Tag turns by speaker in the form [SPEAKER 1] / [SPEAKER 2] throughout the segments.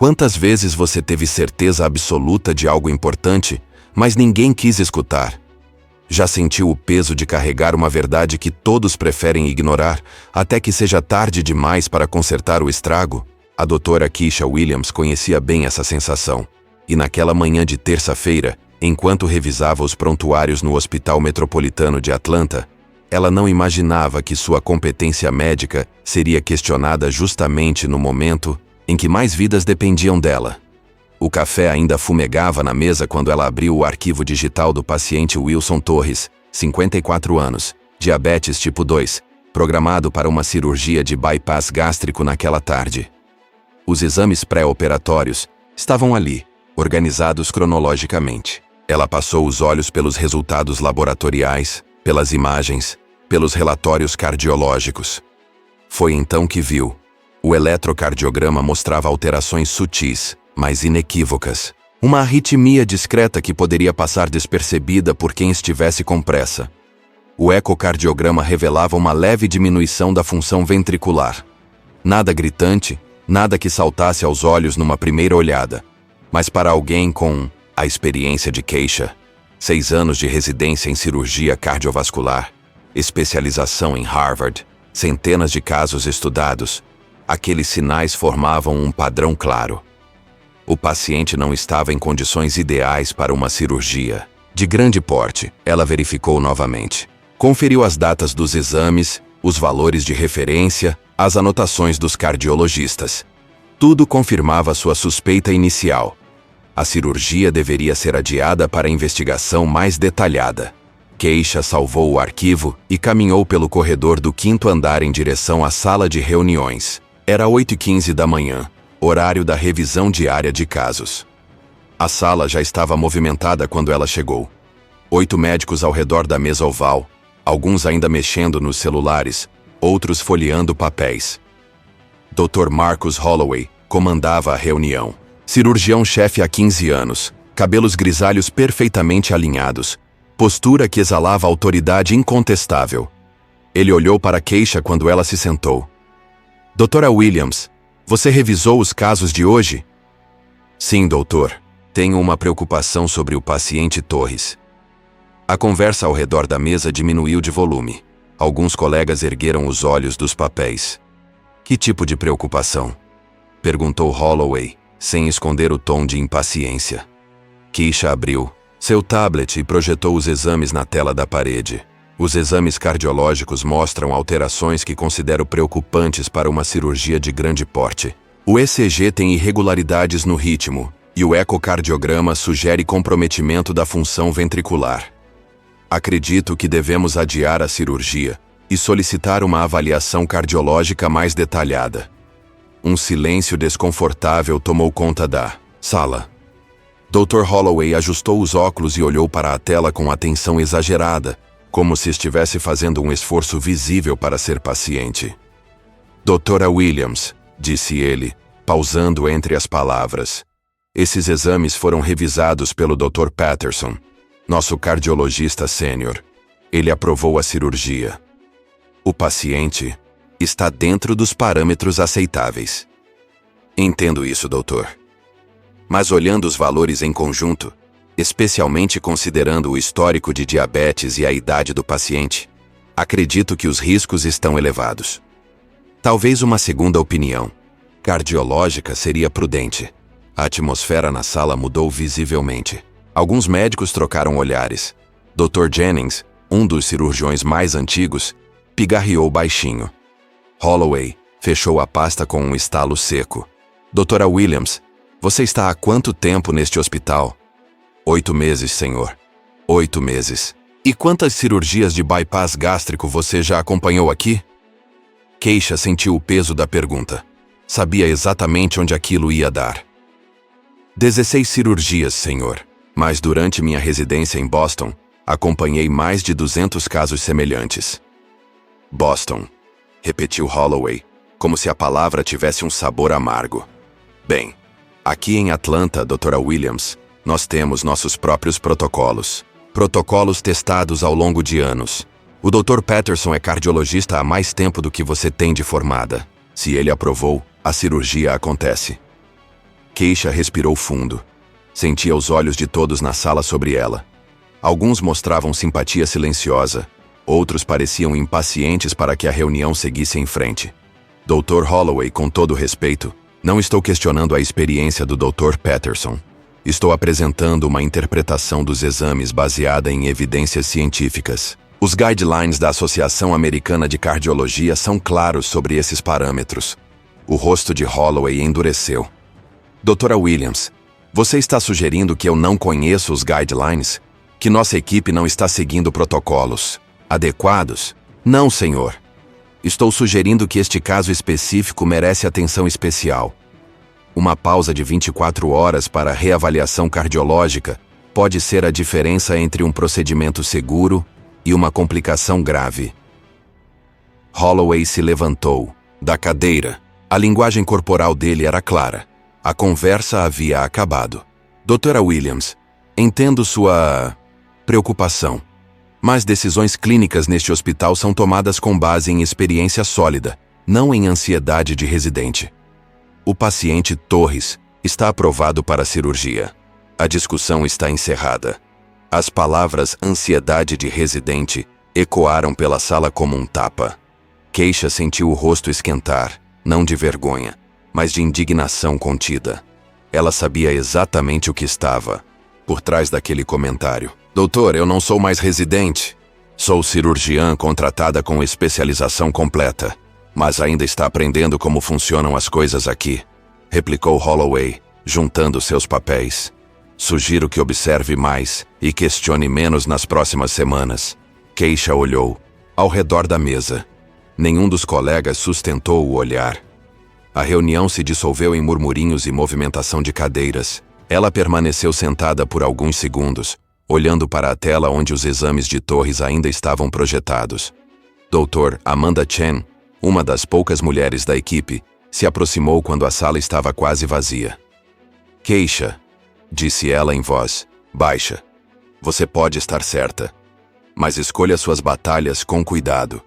[SPEAKER 1] Quantas vezes você teve certeza absoluta de algo importante, mas ninguém quis escutar? Já sentiu o peso de carregar uma verdade que todos preferem ignorar, até que seja tarde demais para consertar o estrago? A doutora Keisha Williams conhecia bem essa sensação. E naquela manhã de terça-feira, enquanto revisava os prontuários no Hospital Metropolitano de Atlanta, ela não imaginava que sua competência médica seria questionada justamente no momento em que mais vidas dependiam dela. O café ainda fumegava na mesa quando ela abriu o arquivo digital do paciente Wilson Torres, 54 anos, diabetes tipo 2, programado para uma cirurgia de bypass gástrico naquela tarde. Os exames pré-operatórios estavam ali, organizados cronologicamente. Ela passou os olhos pelos resultados laboratoriais, pelas imagens, pelos relatórios cardiológicos. Foi então que viu. O eletrocardiograma mostrava alterações sutis, mas inequívocas. Uma arritmia discreta que poderia passar despercebida por quem estivesse com pressa. O ecocardiograma revelava uma leve diminuição da função ventricular. Nada gritante, nada que saltasse aos olhos numa primeira olhada. Mas para alguém com a experiência de Keisha, 6 anos de residência em cirurgia cardiovascular, especialização em Harvard, centenas de casos estudados, aqueles sinais formavam um padrão claro. O paciente não estava em condições ideais para uma cirurgia de grande porte. Ela verificou novamente. Conferiu as datas dos exames, os valores de referência, as anotações dos cardiologistas. Tudo confirmava sua suspeita inicial. A cirurgia deveria ser adiada para investigação mais detalhada. Keisha salvou o arquivo e caminhou pelo corredor do 5º andar em direção à sala de reuniões. Era 8h15 da manhã, horário da revisão diária de casos. A sala já estava movimentada quando ela chegou. 8 médicos ao redor da mesa oval, alguns ainda mexendo nos celulares, outros folheando papéis. Dr. Marcus Holloway comandava a reunião. Cirurgião-chefe há 15 anos, cabelos grisalhos perfeitamente alinhados, postura que exalava autoridade incontestável. Ele olhou para Keisha quando ela se sentou. Doutora Williams, você revisou os casos de hoje? Sim, doutor. Tenho uma preocupação sobre o paciente Torres. A conversa ao redor da mesa diminuiu de volume. Alguns colegas ergueram os olhos dos papéis. Que tipo de preocupação? Perguntou Holloway, sem esconder o tom de impaciência. Keisha abriu seu tablet e projetou os exames na tela da parede. Os exames cardiológicos mostram alterações que considero preocupantes para uma cirurgia de grande porte. O ECG tem irregularidades no ritmo, e o ecocardiograma sugere comprometimento da função ventricular. Acredito que devemos adiar a cirurgia e solicitar uma avaliação cardiológica mais detalhada. Um silêncio desconfortável tomou conta da sala. Dr. Holloway ajustou os óculos e olhou para a tela com atenção exagerada, como se estivesse fazendo um esforço visível para ser paciente. Doutora Williams, disse ele, pausando entre as palavras. Esses exames foram revisados pelo Dr. Patterson, nosso cardiologista sênior. Ele aprovou a cirurgia. O paciente está dentro dos parâmetros aceitáveis. Entendo isso, doutor. Mas olhando os valores em conjunto, especialmente considerando o histórico de diabetes e a idade do paciente, acredito que os riscos estão elevados. Talvez uma segunda opinião cardiológica seria prudente. A atmosfera na sala mudou visivelmente. Alguns médicos trocaram olhares. Dr. Jennings, um dos cirurgiões mais antigos, pigarreou baixinho. Holloway fechou a pasta com um estalo seco. Doutora Williams, você está há quanto tempo neste hospital? 8 meses, senhor. 8 meses. E quantas cirurgias de bypass gástrico você já acompanhou aqui? Keisha sentiu o peso da pergunta. Sabia exatamente onde aquilo ia dar. 16 cirurgias, senhor. Mas durante minha residência em Boston, acompanhei mais de 200 casos semelhantes. Boston, repetiu Holloway, como se a palavra tivesse um sabor amargo. Bem, aqui em Atlanta, Dra. Williams, nós temos nossos próprios protocolos. Protocolos testados ao longo de anos. O Dr. Patterson é cardiologista há mais tempo do que você tem de formada. Se ele aprovou, a cirurgia acontece. Keisha respirou fundo. Sentia os olhos de todos na sala sobre ela. Alguns mostravam simpatia silenciosa, outros pareciam impacientes para que a reunião seguisse em frente. Dr. Holloway, com todo respeito, não estou questionando a experiência do Dr. Patterson. Estou apresentando uma interpretação dos exames baseada em evidências científicas. Os guidelines da Associação Americana de Cardiologia são claros sobre esses parâmetros. O rosto de Holloway endureceu. Doutora Williams, você está sugerindo que eu não conheço os guidelines? Que nossa equipe não está seguindo protocolos adequados? Não, senhor. Estou sugerindo que este caso específico merece atenção especial. Uma pausa de 24 horas para reavaliação cardiológica pode ser a diferença entre um procedimento seguro e uma complicação grave. Holloway se levantou da cadeira. A linguagem corporal dele era clara. A conversa havia acabado. Doutora Williams, entendo sua preocupação, mas decisões clínicas neste hospital são tomadas com base em experiência sólida, não em ansiedade de residente. O paciente Torres está aprovado para cirurgia. A discussão está encerrada. As palavras ansiedade de residente ecoaram pela sala como um tapa. Keisha sentiu o rosto esquentar, não de vergonha, mas de indignação contida. Ela sabia exatamente o que estava por trás daquele comentário. Doutor, eu não sou mais residente. Sou cirurgiã contratada com especialização completa, mas ainda está aprendendo como funcionam as coisas aqui, replicou Holloway, juntando seus papéis. Sugiro que observe mais e questione menos nas próximas semanas. Keisha olhou ao redor da mesa. Nenhum dos colegas sustentou o olhar. A reunião se dissolveu em murmurinhos e movimentação de cadeiras. Ela permaneceu sentada por alguns segundos, olhando para a tela onde os exames de Torres ainda estavam projetados. Dr. Amanda Chen, uma das poucas mulheres da equipe, se aproximou quando a sala estava quase vazia. Keisha, disse ela em voz baixa, você pode estar certa, mas escolha suas batalhas com cuidado.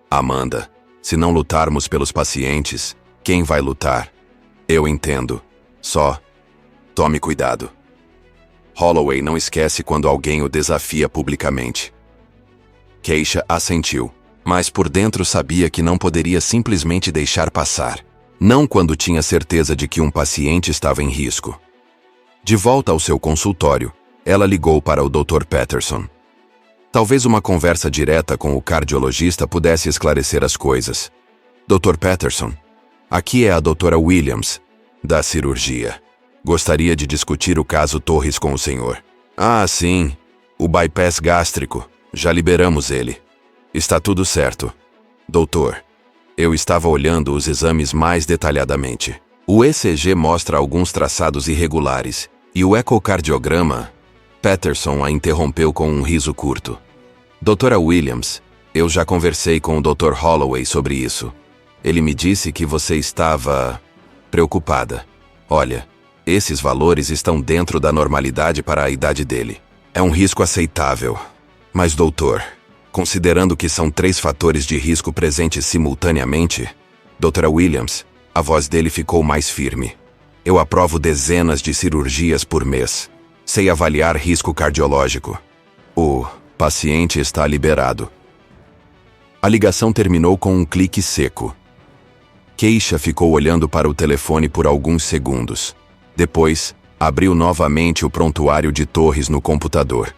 [SPEAKER 1] Amanda, se não lutarmos pelos pacientes, quem vai lutar? Eu entendo. Só tome cuidado. Holloway não esquece quando alguém o desafia publicamente. Keisha assentiu, mas por dentro sabia que não poderia simplesmente deixar passar. Não quando tinha certeza de que um paciente estava em risco. De volta ao seu consultório, ela ligou para o Dr. Patterson. Talvez uma conversa direta com o cardiologista pudesse esclarecer as coisas. Dr. Patterson, aqui é a doutora Williams, da cirurgia. Gostaria de discutir o caso Torres com o senhor. Ah, sim. O bypass gástrico. Já liberamos ele. Está tudo certo. Doutor, eu estava olhando os exames mais detalhadamente. O ECG mostra alguns traçados irregulares, e o ecocardiograma... Patterson a interrompeu com um riso curto. Doutora Williams, eu já conversei com o Dr. Holloway sobre isso. Ele me disse que você estava preocupada. Olha, esses valores estão dentro da normalidade para a idade dele. É um risco aceitável. Mas, doutor, considerando que são 3 fatores de risco presentes simultaneamente, doutora Williams, a voz dele ficou mais firme. Eu aprovo dezenas de cirurgias por mês. Sei avaliar risco cardiológico. O paciente está liberado. A ligação terminou com um clique seco. Keisha ficou olhando para o telefone por alguns segundos. Depois, abriu novamente o prontuário de Torres no computador.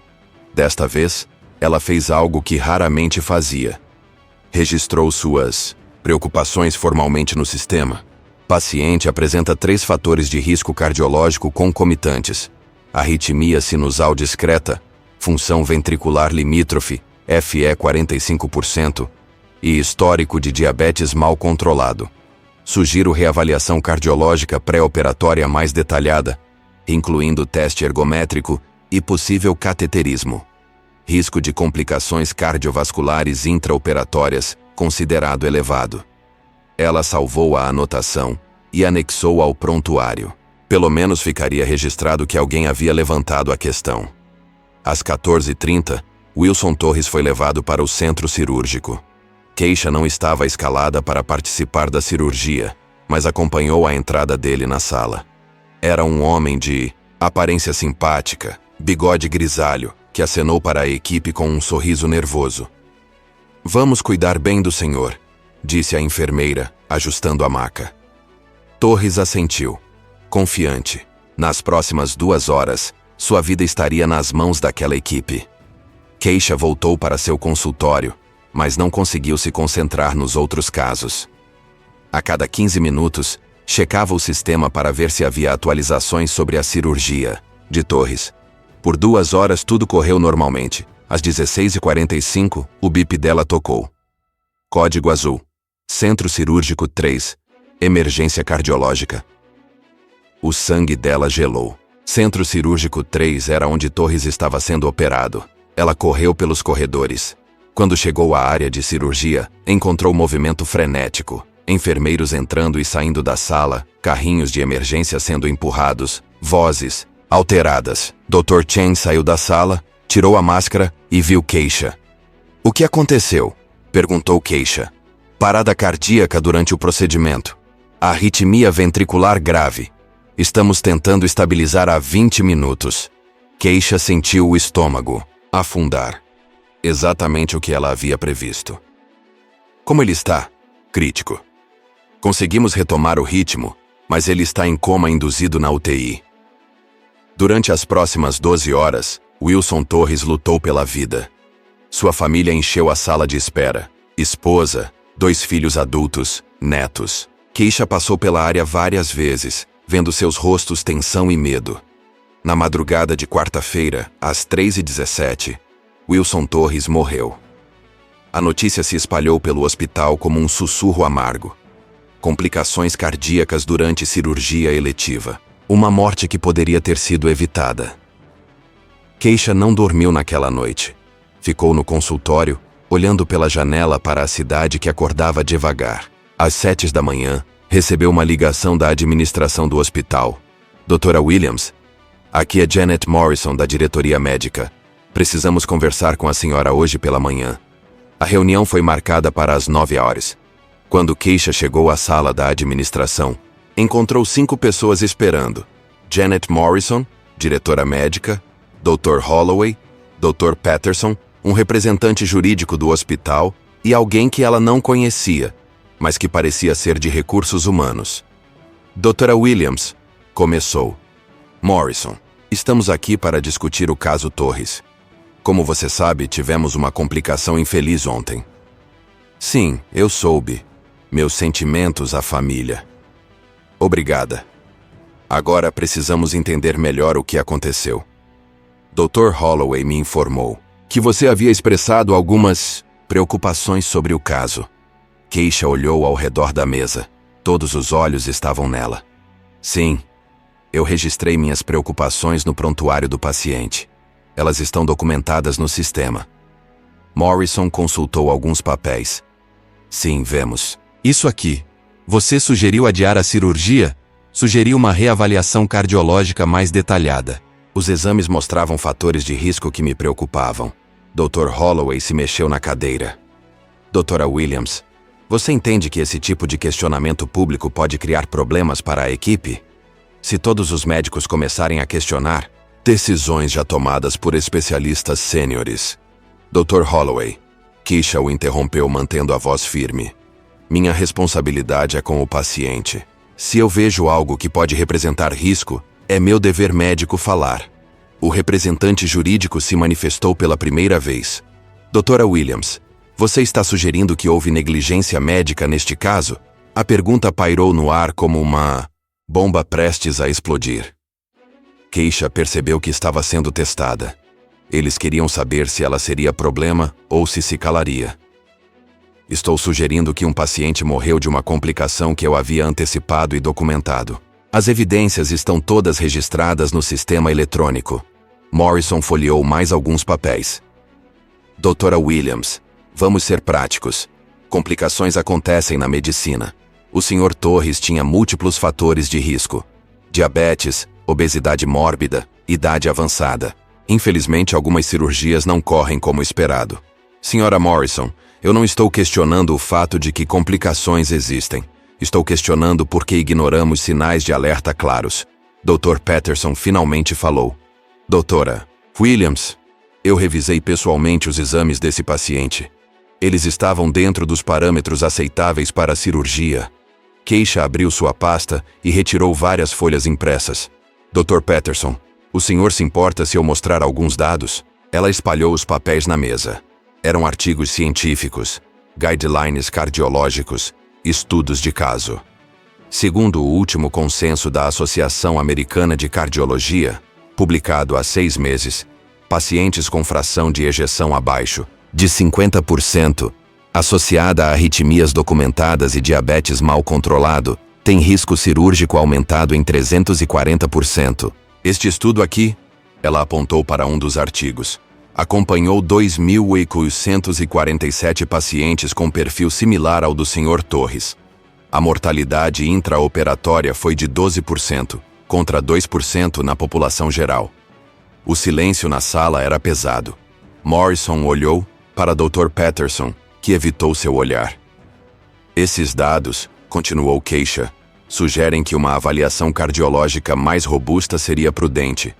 [SPEAKER 1] Desta vez, ela fez algo que raramente fazia. Registrou suas preocupações formalmente no sistema. Paciente apresenta 3 fatores de risco cardiológico concomitantes: arritmia sinusal discreta, função ventricular limítrofe, FE 45%, e histórico de diabetes mal controlado. Sugiro reavaliação cardiológica pré-operatória mais detalhada, incluindo teste ergométrico e possível cateterismo. Risco de complicações cardiovasculares intraoperatórias considerado elevado. Ela salvou a anotação e anexou ao prontuário. Pelo menos ficaria registrado que alguém havia levantado a questão. Às 14h30, Wilson Torres foi levado para o centro cirúrgico. Keisha não estava escalada para participar da cirurgia, mas acompanhou a entrada dele na sala. Era um homem de aparência simpática, bigode grisalho, que acenou para a equipe com um sorriso nervoso. Vamos cuidar bem do senhor, disse a enfermeira, ajustando a maca. Torres assentiu, confiante. Nas próximas 2 horas, sua vida estaria nas mãos daquela equipe. Keisha voltou para seu consultório, mas não conseguiu se concentrar nos outros casos. A cada 15 minutos, checava o sistema para ver se havia atualizações sobre a cirurgia de Torres. Por 2 horas tudo correu normalmente. Às 16h45, o bip dela tocou. Código azul. Centro Cirúrgico 3. Emergência cardiológica. O sangue dela gelou. Centro Cirúrgico 3 era onde Torres estava sendo operado. Ela correu pelos corredores. Quando chegou à área de cirurgia, encontrou movimento frenético. Enfermeiros entrando e saindo da sala, carrinhos de emergência sendo empurrados, vozes alteradas. Dr. Chen saiu da sala, tirou a máscara e viu Keisha. O que aconteceu? Perguntou Keisha. Parada cardíaca durante o procedimento. Arritmia ventricular grave. Estamos tentando estabilizar há 20 minutos. Keisha sentiu o estômago afundar. Exatamente o que ela havia previsto. Como ele está? Crítico. Conseguimos retomar o ritmo, mas ele está em coma induzido na UTI. Durante as próximas 12 horas, Wilson Torres lutou pela vida. Sua família encheu a sala de espera. Esposa, 2 filhos adultos, netos. Keisha passou pela área várias vezes, vendo seus rostos tensão e medo. Na madrugada de quarta-feira, às 3h17, Wilson Torres morreu. A notícia se espalhou pelo hospital como um sussurro amargo. Complicações cardíacas durante cirurgia eletiva. Uma morte que poderia ter sido evitada. Keisha não dormiu naquela noite. Ficou no consultório, olhando pela janela para a cidade que acordava devagar. Às 7 da manhã, recebeu uma ligação da administração do hospital. Doutora Williams, aqui é Janet Morrison, da diretoria médica. Precisamos conversar com a senhora hoje pela manhã. A reunião foi marcada para as 9 horas. Quando Keisha chegou à sala da administração, encontrou 5 pessoas esperando. Janet Morrison, diretora médica, Dr. Holloway, Dr. Patterson, um representante jurídico do hospital e alguém que ela não conhecia, mas que parecia ser de recursos humanos. Doutora Williams, começou. Morrison, estamos aqui para discutir o caso Torres. Como você sabe, tivemos uma complicação infeliz ontem. Sim, eu soube. Meus sentimentos à família. Obrigada. Agora precisamos entender melhor o que aconteceu. Dr. Holloway me informou que você havia expressado algumas preocupações sobre o caso. Keisha olhou ao redor da mesa. Todos os olhos estavam nela. Sim, eu registrei minhas preocupações no prontuário do paciente. Elas estão documentadas no sistema. Morrison consultou alguns papéis. Sim, vemos. Isso aqui. Você sugeriu adiar a cirurgia? Sugeriu uma reavaliação cardiológica mais detalhada. Os exames mostravam fatores de risco que me preocupavam. Dr. Holloway se mexeu na cadeira. Doutora Williams, você entende que esse tipo de questionamento público pode criar problemas para a equipe? Se todos os médicos começarem a questionar, decisões já tomadas por especialistas sêniores. Dr. Holloway, Keisha o interrompeu mantendo a voz firme. Minha responsabilidade é com o paciente. Se eu vejo algo que pode representar risco, é meu dever médico falar. O representante jurídico se manifestou pela primeira vez. Doutora Williams, você está sugerindo que houve negligência médica neste caso? A pergunta pairou no ar como uma bomba prestes a explodir. Keisha percebeu que estava sendo testada. Eles queriam saber se ela seria problema ou se calaria. Estou sugerindo que um paciente morreu de uma complicação que eu havia antecipado e documentado. As evidências estão todas registradas no sistema eletrônico. Morrison folheou mais alguns papéis. Doutora Williams, vamos ser práticos. Complicações acontecem na medicina. O Sr. Torres tinha múltiplos fatores de risco. Diabetes, obesidade mórbida, idade avançada. Infelizmente, algumas cirurgias não correm como esperado. Senhora Morrison, eu não estou questionando o fato de que complicações existem. Estou questionando por que ignoramos sinais de alerta claros. Dr. Patterson finalmente falou. Doutora Williams, eu revisei pessoalmente os exames desse paciente. Eles estavam dentro dos parâmetros aceitáveis para a cirurgia. Keisha abriu sua pasta e retirou várias folhas impressas. Dr. Patterson, o senhor se importa se eu mostrar alguns dados? Ela espalhou os papéis na mesa. Eram artigos científicos, guidelines cardiológicos, estudos de caso. Segundo o último consenso da Associação Americana de Cardiologia, publicado há 6 meses, pacientes com fração de ejeção abaixo de 50%, associada a arritmias documentadas e diabetes mal controlado, tem risco cirúrgico aumentado em 340%. Este estudo aqui, ela apontou para um dos artigos, acompanhou 2.847 pacientes com perfil similar ao do Sr. Torres. A mortalidade intraoperatória foi de 12%, contra 2% na população geral. O silêncio na sala era pesado. Morrison olhou para Dr. Patterson, que evitou seu olhar. Esses dados, continuou Keisha, sugerem que uma avaliação cardiológica mais robusta seria prudente.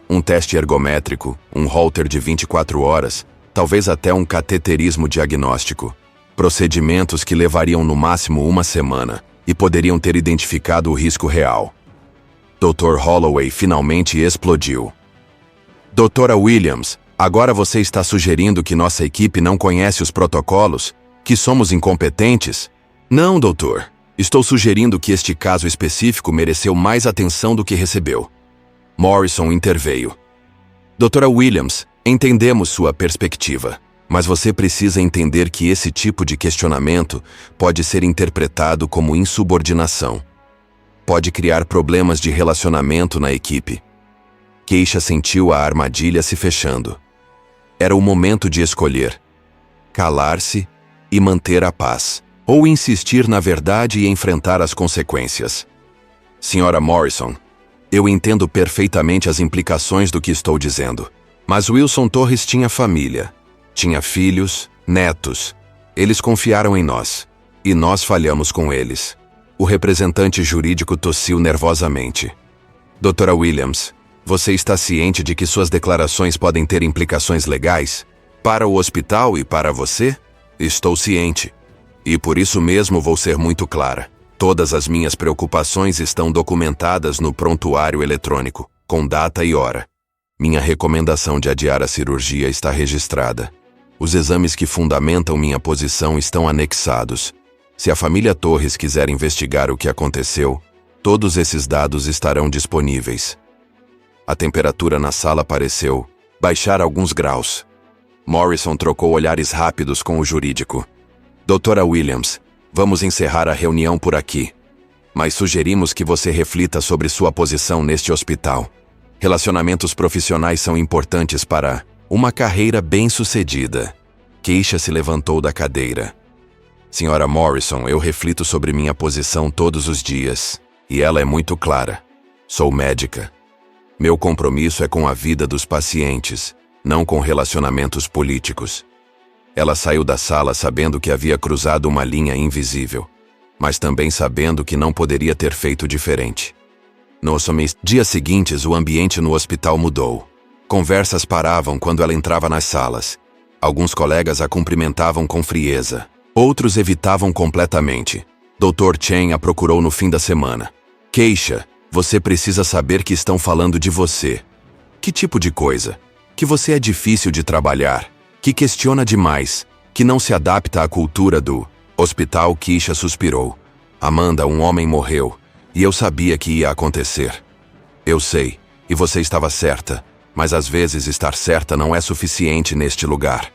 [SPEAKER 1] Um teste ergométrico, um Holter de 24 horas, talvez até um cateterismo diagnóstico. Procedimentos que levariam no máximo 1 semana e poderiam ter identificado o risco real. Dr. Holloway finalmente explodiu. Doutora Williams, agora você está sugerindo que nossa equipe não conhece os protocolos? Que somos incompetentes? Não, doutor. Estou sugerindo que este caso específico mereceu mais atenção do que recebeu. Morrison interveio. Doutora Williams, entendemos sua perspectiva, mas você precisa entender que esse tipo de questionamento pode ser interpretado como insubordinação. Pode criar problemas de relacionamento na equipe. Keisha sentiu a armadilha se fechando. Era o momento de escolher. Calar-se e manter a paz, ou insistir na verdade e enfrentar as consequências. Senhora Morrison, eu entendo perfeitamente as implicações do que estou dizendo, mas Wilson Torres tinha família, tinha filhos, netos. Eles confiaram em nós, e nós falhamos com eles. O representante jurídico tossiu nervosamente. Doutora Williams, você está ciente de que suas declarações podem ter implicações legais? Para o hospital e para você? Estou ciente. E por isso mesmo vou ser muito clara. Todas as minhas preocupações estão documentadas no prontuário eletrônico, com data e hora. Minha recomendação de adiar a cirurgia está registrada. Os exames que fundamentam minha posição estão anexados. Se a família Torres quiser investigar o que aconteceu, todos esses dados estarão disponíveis. A temperatura na sala pareceu baixar alguns graus. Morrison trocou olhares rápidos com o jurídico. Doutora Williams, vamos encerrar a reunião por aqui. Mas sugerimos que você reflita sobre sua posição neste hospital. Relacionamentos profissionais são importantes para uma carreira bem-sucedida. Keisha se levantou da cadeira. Senhora Morrison, eu reflito sobre minha posição todos os dias. E ela é muito clara. Sou médica. Meu compromisso é com a vida dos pacientes, não com relacionamentos políticos. Ela saiu da sala sabendo que havia cruzado uma linha invisível, mas também sabendo que não poderia ter feito diferente. Nos dias seguintes, o ambiente no hospital mudou. Conversas paravam quando ela entrava nas salas. Alguns colegas a cumprimentavam com frieza. Outros evitavam completamente. Dr. Chen a procurou no fim da semana. Keisha, você precisa saber que estão falando de você. Que tipo de coisa? Que você é difícil de trabalhar, que questiona demais, que não se adapta à cultura do hospital. Keisha suspirou. Amanda, um homem morreu, e eu sabia que ia acontecer. Eu sei, e você estava certa, mas às vezes estar certa não é suficiente neste lugar.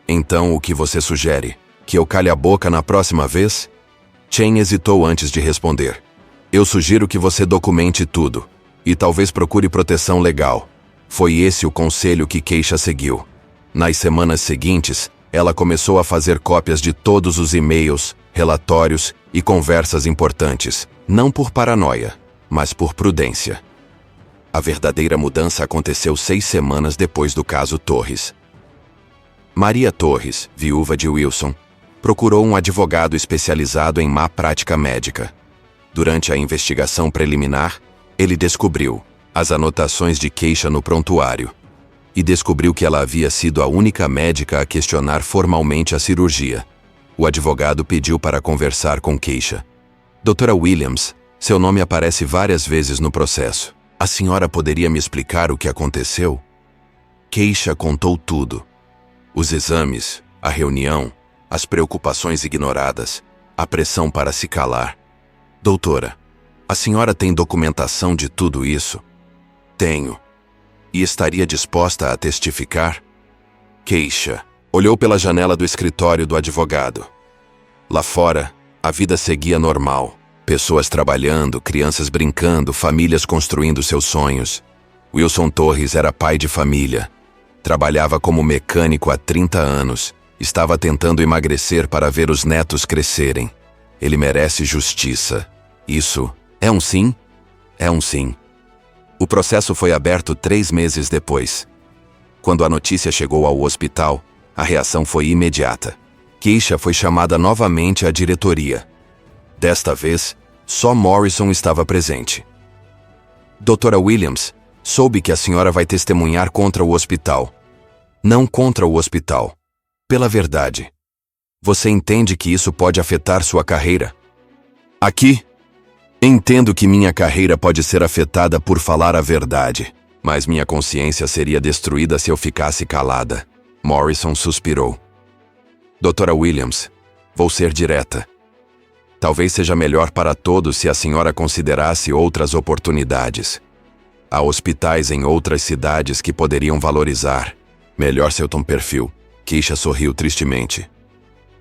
[SPEAKER 1] Então o que você sugere? Que eu cale a boca na próxima vez? Chen hesitou antes de responder. Eu sugiro que você documente tudo, e talvez procure proteção legal. Foi esse o conselho que Keisha seguiu. Nas semanas seguintes, ela começou a fazer cópias de todos os e-mails, relatórios e conversas importantes, não por paranoia, mas por prudência. A verdadeira mudança aconteceu 6 semanas depois do caso Torres. Maria Torres, viúva de Wilson, procurou um advogado especializado em má prática médica. Durante a investigação preliminar, Ele descobriu as anotações de Keisha no prontuário e descobriu que ela havia sido a única médica a questionar formalmente a cirurgia. O advogado pediu para conversar com Keisha. Doutora Williams, seu nome aparece várias vezes no processo. A senhora poderia me explicar o que aconteceu? Keisha contou tudo. Os exames, a reunião, as preocupações ignoradas, a pressão para se calar. Doutora, a senhora tem documentação de tudo isso? Tenho. E estaria disposta a testificar? Keisha olhou pela janela do escritório do advogado. Lá fora, a vida seguia normal. Pessoas trabalhando, crianças brincando, famílias construindo seus sonhos. Wilson Torres era pai de família. Trabalhava como mecânico há 30 anos. Estava tentando emagrecer para ver os netos crescerem. Ele merece justiça. Isso é um sim? É um sim. O processo foi aberto 3 meses depois. Quando a notícia chegou ao hospital, a reação foi imediata. Keisha foi chamada novamente à diretoria. Desta vez, só Morrison estava presente. Doutora Williams, soube que a senhora vai testemunhar contra o hospital. Não contra o hospital. Pela verdade. Você entende que isso pode afetar sua carreira? Aqui? Entendo que minha carreira pode ser afetada por falar a verdade, mas minha consciência seria destruída se eu ficasse calada. Morrison suspirou. Doutora Williams, vou ser direta. Talvez seja melhor para todos se a senhora considerasse outras oportunidades. Há hospitais em outras cidades que poderiam valorizar melhor seu perfil. Keisha sorriu tristemente.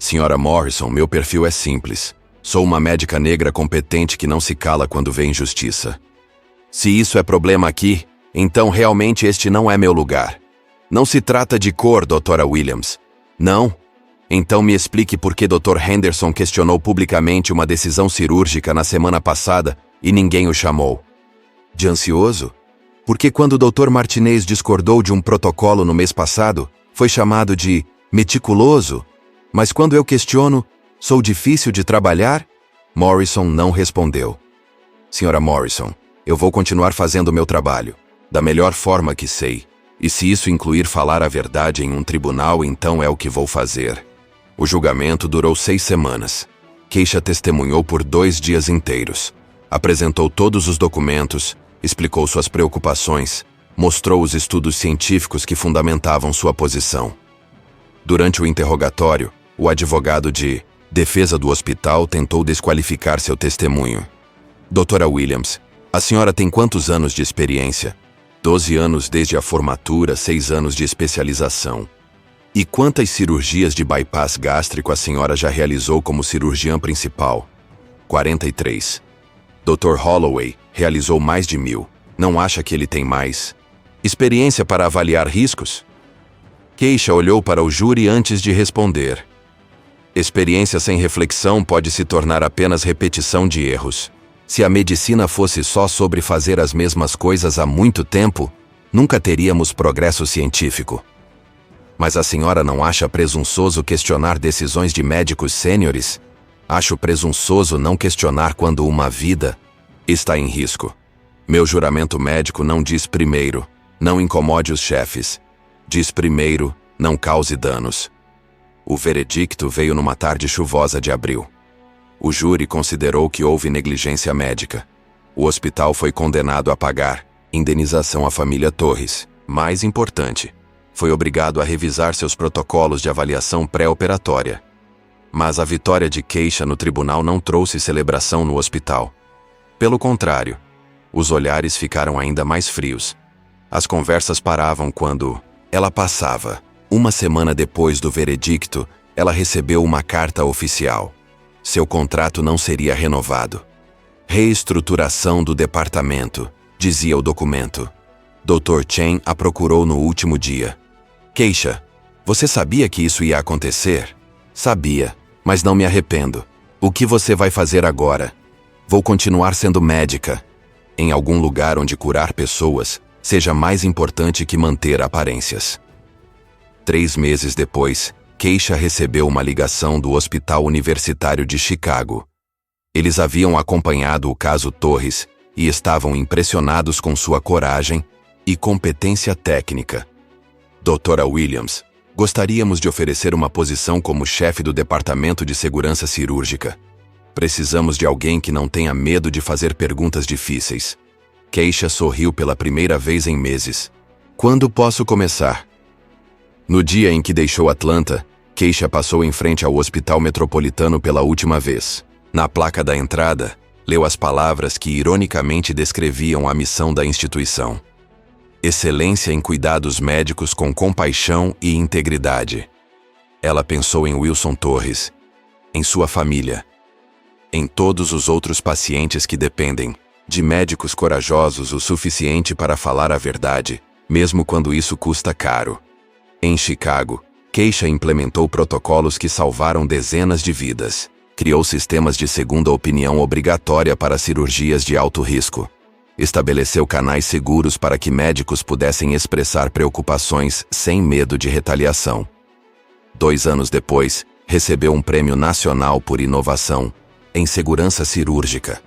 [SPEAKER 1] Senhora Morrison, meu perfil é simples. Sou uma médica negra competente que não se cala quando vê injustiça. Se isso é problema aqui, então realmente este não é meu lugar. Não se trata de cor, doutora Williams. Não? Então me explique por que Dr. Henderson questionou publicamente uma decisão cirúrgica na semana passada e ninguém o chamou. De ansioso? Porque quando o Dr. Martinez discordou de um protocolo no mês passado, foi chamado de meticuloso? Mas quando eu questiono, sou difícil de trabalhar? Morrison não respondeu. Senhora Morrison, eu vou continuar fazendo o meu trabalho, da melhor forma que sei. E se isso incluir falar a verdade em um tribunal, então é o que vou fazer. O julgamento durou 6 semanas. Keisha testemunhou por 2 dias inteiros. Apresentou todos os documentos, explicou suas preocupações, mostrou os estudos científicos que fundamentavam sua posição. Durante o interrogatório, o advogado de defesa do hospital tentou desqualificar seu testemunho. Doutora Williams, a senhora tem quantos anos de experiência? 12 anos desde a formatura, 6 anos de especialização. E quantas cirurgias de bypass gástrico a senhora já realizou como cirurgiã principal? 43. Dr. Holloway realizou mais de 1000. Não acha que ele tem mais experiência para avaliar riscos? Keisha olhou para o júri antes de responder. Experiência sem reflexão pode se tornar apenas repetição de erros. Se a medicina fosse só sobre fazer as mesmas coisas há muito tempo, nunca teríamos progresso científico. Mas a senhora não acha presunçoso questionar decisões de médicos sêniores? Acho presunçoso não questionar quando uma vida está em risco. Meu juramento médico não diz primeiro, não incomode os chefes. Diz primeiro, não cause danos. O veredicto veio numa tarde chuvosa de abril. O júri considerou que houve negligência médica. O hospital foi condenado a pagar indenização à família Torres. Mais importante, foi obrigado a revisar seus protocolos de avaliação pré-operatória. Mas a vitória de Keisha no tribunal não trouxe celebração no hospital. Pelo contrário, os olhares ficaram ainda mais frios. As conversas paravam quando ela passava. Uma semana depois do veredicto, ela recebeu uma carta oficial. Seu contrato não seria renovado. Reestruturação do departamento, dizia o documento. Dr. Chen a procurou no último dia. Keisha, você sabia que isso ia acontecer? Sabia, mas não me arrependo. O que você vai fazer agora? Vou continuar sendo médica. Em algum lugar onde curar pessoas seja mais importante que manter aparências. 3 meses depois, Keisha recebeu uma ligação do Hospital Universitário de Chicago. Eles haviam acompanhado o caso Torres e estavam impressionados com sua coragem e competência técnica. Doutora Williams, gostaríamos de oferecer uma posição como chefe do Departamento de Segurança Cirúrgica. Precisamos de alguém que não tenha medo de fazer perguntas difíceis. Keisha sorriu pela primeira vez em meses. Quando posso começar? No dia em que deixou Atlanta, Keisha passou em frente ao Hospital Metropolitano pela última vez. Na placa da entrada, leu as palavras que ironicamente descreviam a missão da instituição. Excelência em cuidados médicos com compaixão e integridade. Ela pensou em Wilson Torres, em sua família, em todos os outros pacientes que dependem de médicos corajosos o suficiente para falar a verdade, mesmo quando isso custa caro. Em Chicago, Keisha implementou protocolos que salvaram dezenas de vidas. Criou sistemas de segunda opinião obrigatória para cirurgias de alto risco. Estabeleceu canais seguros para que médicos pudessem expressar preocupações sem medo de retaliação. 2 anos depois, recebeu um prêmio nacional por inovação em segurança cirúrgica.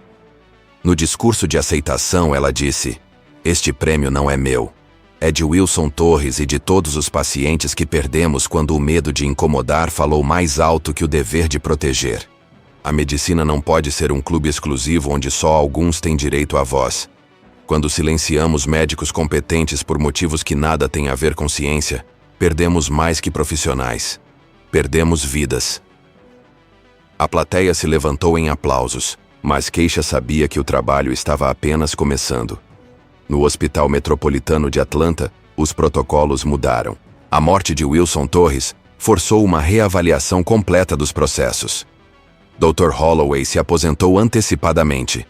[SPEAKER 1] No discurso de aceitação, ela disse: "Este prêmio não é meu. É de Wilson Torres e de todos os pacientes que perdemos quando o medo de incomodar falou mais alto que o dever de proteger. A medicina não pode ser um clube exclusivo onde só alguns têm direito à voz. Quando silenciamos médicos competentes por motivos que nada têm a ver com ciência, perdemos mais que profissionais. Perdemos vidas." A plateia se levantou em aplausos, mas Keisha sabia que o trabalho estava apenas começando. No Hospital Metropolitano de Atlanta, os protocolos mudaram. A morte de Wilson Torres forçou uma reavaliação completa dos processos. Dr. Holloway se aposentou antecipadamente.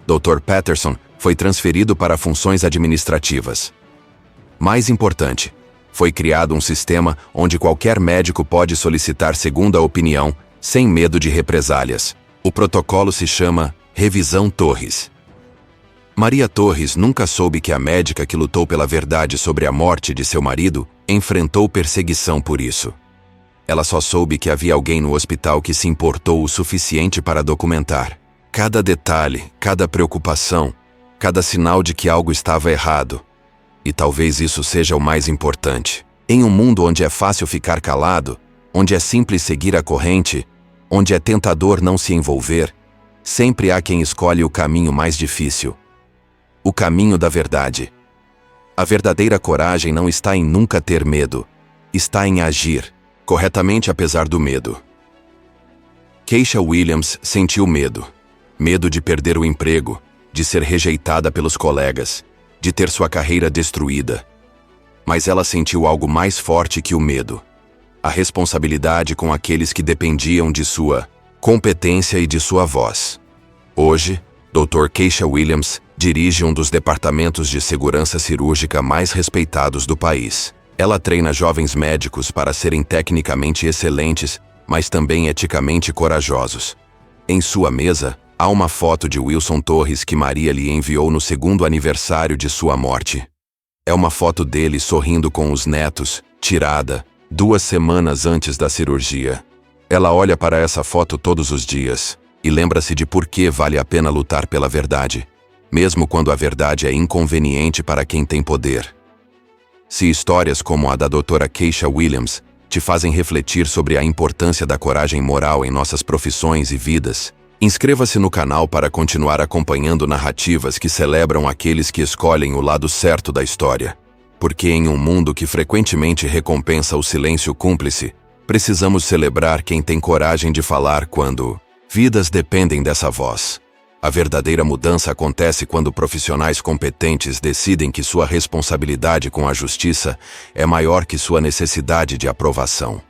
[SPEAKER 1] Dr. Patterson foi transferido para funções administrativas. Mais importante, foi criado um sistema onde qualquer médico pode solicitar segunda opinião sem medo de represálias. O protocolo se chama Revisão Torres. Maria Torres nunca soube que a médica que lutou pela verdade sobre a morte de seu marido enfrentou perseguição por isso. Ela só soube que havia alguém no hospital que se importou o suficiente para documentar cada detalhe, cada preocupação, cada sinal de que algo estava errado. E talvez isso seja o mais importante. Em um mundo onde é fácil ficar calado, onde é simples seguir a corrente, onde é tentador não se envolver, sempre há quem escolhe o caminho mais difícil. O caminho da verdade. A verdadeira coragem não está em nunca ter medo, está em agir corretamente apesar do medo. Keisha Williams sentiu medo. Medo de perder o emprego, de ser rejeitada pelos colegas, de ter sua carreira destruída. Mas ela sentiu algo mais forte que o medo. A responsabilidade com aqueles que dependiam de sua competência e de sua voz. Hoje, Dr. Keisha Williams dirige um dos departamentos de segurança cirúrgica mais respeitados do país. Ela treina jovens médicos para serem tecnicamente excelentes, mas também eticamente corajosos. Em sua mesa, há uma foto de Wilson Torres que Maria lhe enviou no 2º aniversário de sua morte. É uma foto dele sorrindo com os netos, tirada 2 semanas antes da cirurgia. Ela olha para essa foto todos os dias e lembra-se de por que vale a pena lutar pela verdade, mesmo quando a verdade é inconveniente para quem tem poder. Se histórias como a da doutora Keisha Williams te fazem refletir sobre a importância da coragem moral em nossas profissões e vidas, inscreva-se no canal para continuar acompanhando narrativas que celebram aqueles que escolhem o lado certo da história. Porque em um mundo que frequentemente recompensa o silêncio cúmplice, precisamos celebrar quem tem coragem de falar quando vidas dependem dessa voz. A verdadeira mudança acontece quando profissionais competentes decidem que sua responsabilidade com a justiça é maior que sua necessidade de aprovação.